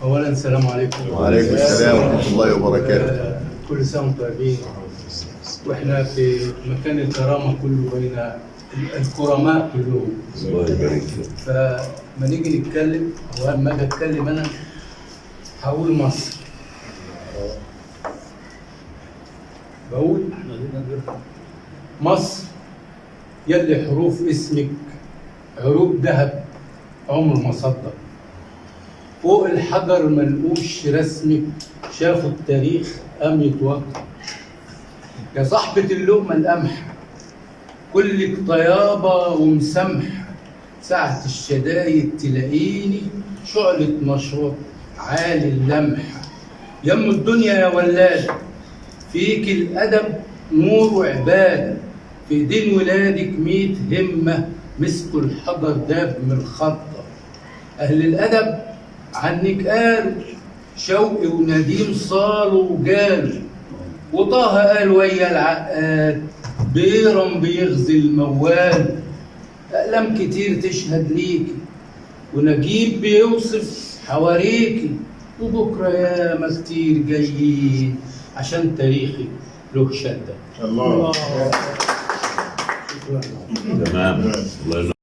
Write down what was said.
اولا السلام عليكم. وعليكم السلام ورحمة الله وبركاته. كل سنه وانتم طيبين، واحنا في مكان الكرامه كله بين الكرماء كلهم. الله يبارك فيك. فما نيجي نتكلم، او اما اجي اتكلم انا هقول مصر. بقول مصر يلي حروف اسمك حروف ذهب عمر ما صدق، فوق الحجر ملقوش رسمك شافوا التاريخ قام يتوقع. يا صاحبة اللقمة القمح كلك طيابة ومسامحة، ساعة الشدايد تلاقيني شعلة نشاط عالي اللمحة. يم الدنيا يا ولادة فيك الأدب نور وعبادة، في ايدين ولادك 100 همة مسكوا الحجر داب من الخطة. أهل الأدب عنك قالوا شوقي ونديم صاروا وجالوا، وطه قال ويا العقاد بيرم بيغزي الموال. أقلام كتير تشهد ليكي ونجيب بيوصف حواريكي، وبكرة ياما كتير جايين عشان تاريخي له شدة. الله. شكرا. تمام. الله